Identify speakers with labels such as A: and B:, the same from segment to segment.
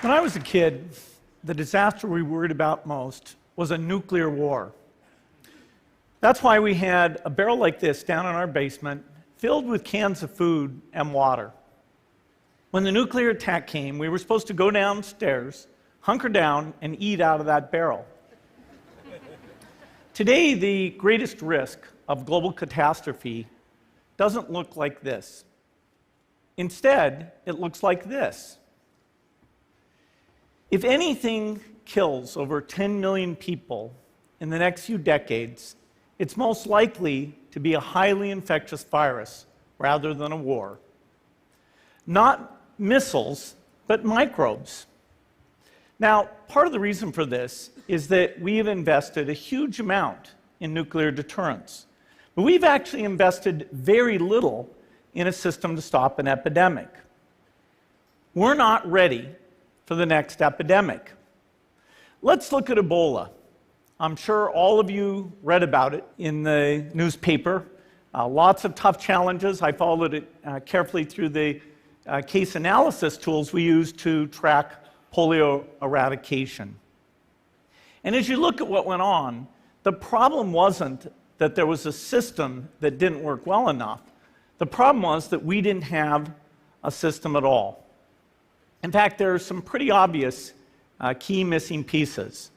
A: When I was a kid, the disaster we worried about most was a nuclear war. That's why we had a barrel like this down in our basement filled with cans of food and water. When the nuclear attack came, we were supposed to go downstairs, hunker down, and eat out of that barrel. Today, the greatest risk of global catastrophe doesn't look like this. Instead, it looks like this. If anything kills over 10 million people in the next few decades, it's most likely to be a highly infectious virus rather than a war. Not missiles, but microbes. Now, part of the reason for this is that we have invested a huge amount in nuclear deterrence, but we've actually invested very little in a system to stop an epidemic. We're not ready for the next epidemic. Let's look at Ebola. I'm sure all of you read about it in the newspaper. Lots of tough challenges. I followed it carefully through the case analysis tools we use to track polio eradication. And as you look at what went on, the problem wasn't that there was a system that didn't work well enough. The problem was that we didn't have a system at all. In fact, there are some pretty obvious key missing pieces.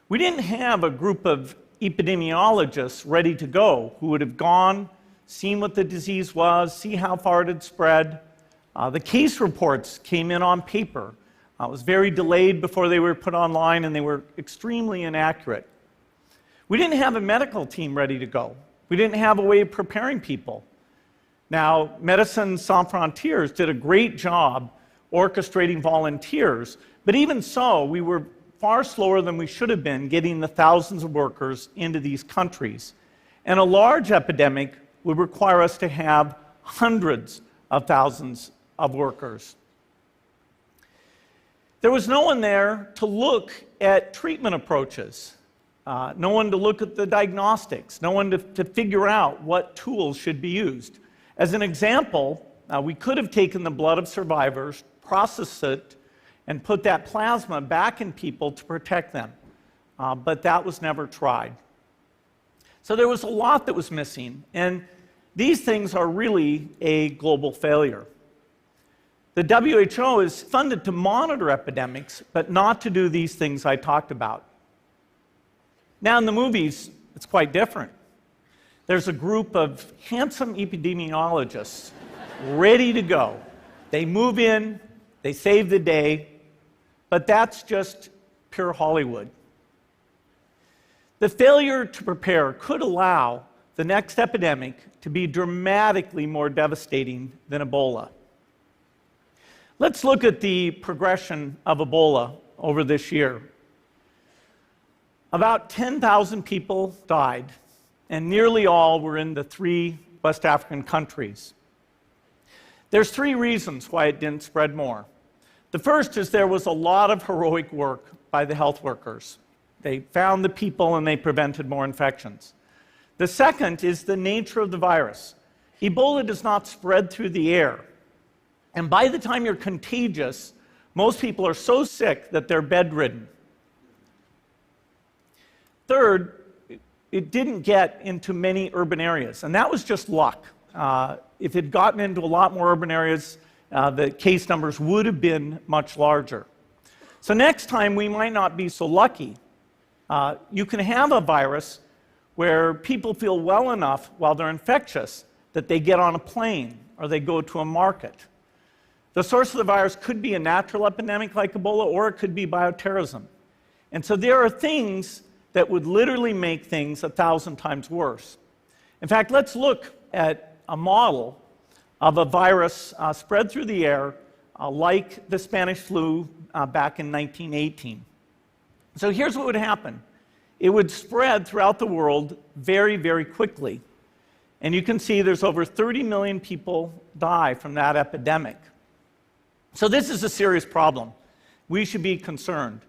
A: We didn't have a group of epidemiologists ready to go who would have gone, seen what the disease was, see how far it had spread. The case reports came in on paper. It was very delayed before they were put online, and they were extremely inaccurate. We didn't have a medical team ready to go. We didn't have a way of preparing people. Now, Médecins Sans Frontières did a great job orchestrating volunteers, but even so, we were far slower than we should have been getting the thousands of workers into these countries. And a large epidemic would require us to have hundreds of thousands of workers. There was no one there to look at treatment approaches, no one to look at the diagnostics, no one to figure out what tools should be used. As an example, we could have taken the blood of survivors, processed it, and put that plasma back in people to protect them. But that was never tried. So there was a lot that was missing, and these things are really a global failure. The WHO is funded to monitor epidemics, but not to do these things I talked about. Now in the movies, it's quite different. There's a group of handsome epidemiologists ready to go. They move in, they save the day, but that's just pure Hollywood. The failure to prepare could allow the next epidemic to be dramatically more devastating than Ebola. Let's look at the progression of Ebola over this year. About 10,000 people died, and nearly all were in the 3 West African countries. There's 3 reasons why it didn't spread more. The first is there was a lot of heroic work by the health workers. They found the people and they prevented more infections. The second is the nature of the virus. Ebola does not spread through the air. And by the time you're contagious, most people are so sick that they're bedridden. Third, it didn't get into many urban areas, and that was just luck. If it had gotten into a lot more urban areas, the case numbers would have been much larger. So next time, we might not be so lucky. You can have a virus where people feel well enough while they're infectious that they get on a plane or they go to a market. The source of the virus could be a natural epidemic like Ebola, or it could be bioterrorism. And so there are things that would literally make things 1,000 times worse. In fact, let's look at a model of a virus spread through the air like the Spanish flu back in 1918. So here's what would happen. It would spread throughout the world very, very quickly. And you can see there's over 30 million people die from that epidemic. So this is a serious problem. We should be concerned.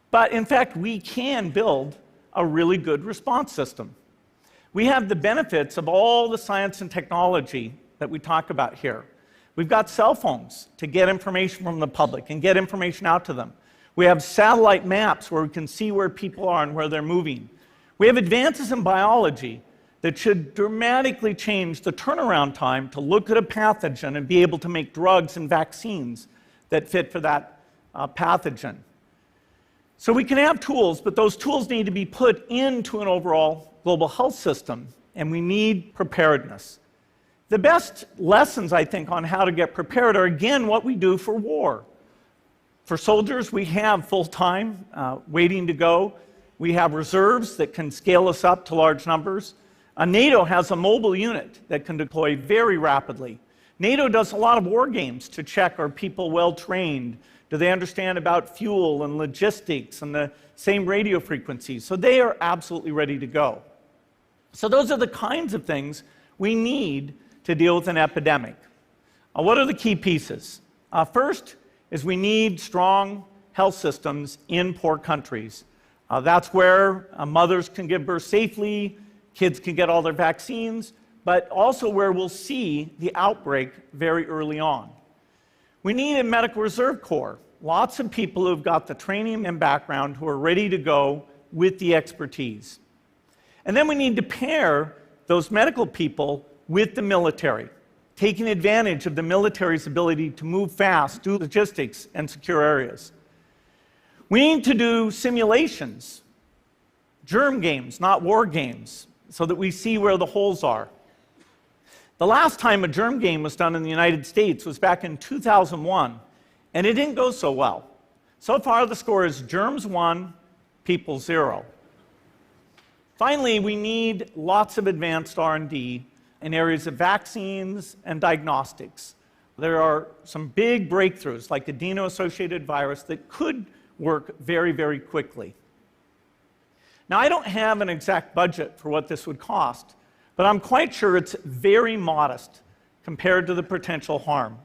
A: But in fact, we can build a really good response system. We have the benefits of all the science and technology that we talk about here. We've got cell phones to get information from the public and get information out to them. We have satellite maps where we can see where people are and where they're moving. We have advances in biology that should dramatically change the turnaround time to look at a pathogen and be able to make drugs and vaccines that fit for that pathogen. So we can have tools, but those tools need to be put into an overall global health system, and we need preparedness. The best lessons, I think, on how to get prepared are, again, what we do for war. For soldiers, we have full-time waiting to go. We have reserves that can scale us up to large numbers. NATO has a mobile unit that can deploy very rapidly. NATO does a lot of war games to check, are people well trained? Do they understand about fuel and logistics and the same radio frequencies? So they are absolutely ready to go. So those are the kinds of things we need to deal with an epidemic. What are the key pieces? First is we need strong health systems in poor countries. That's where mothers can give birth safely, kids can get all their vaccines, but also where we'll see the outbreak very early on. We need a medical reserve corps, lots of people who've got the training and background who are ready to go with the expertise. And then we need to pair those medical people with the military, taking advantage of the military's ability to move fast, do logistics, and secure areas. We need to do simulations, germ games, not war games, so that we see where the holes are. The last time a germ game was done in the United States was back in 2001, and it didn't go so well. So far, the score is germs 1, people 0. Finally, we need lots of advanced R&D in areas of vaccines and diagnostics. There are some big breakthroughs, like adeno-associated virus, that could work very, very quickly. Now, I don't have an exact budget for what this would cost, but I'm quite sure it's very modest compared to the potential harm.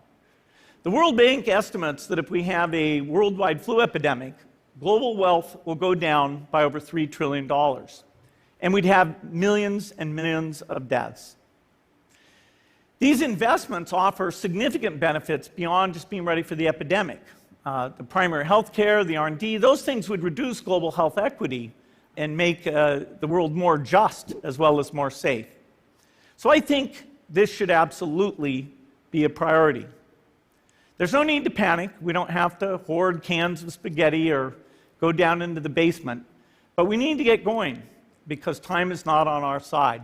A: The World Bank estimates that if we have a worldwide flu epidemic, global wealth will go down by over $3 trillion, and we'd have millions and millions of deaths. These investments offer significant benefits beyond just being ready for the epidemic. The primary health care, the R&D, those things would reduce global health equity and make the world more just as well as more safe. So I think this should absolutely be a priority. There's no need to panic. We don't have to hoard cans of spaghetti or go down into the basement. But we need to get going because time is not on our side.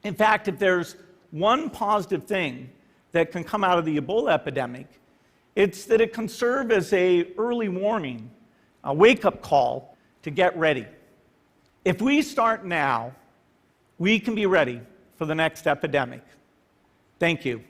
A: In fact, if there's one positive thing that can come out of the Ebola epidemic, it's that it can serve as an early warning, a wake-up call to get ready. If we start now, we can be ready for the next epidemic. Thank you.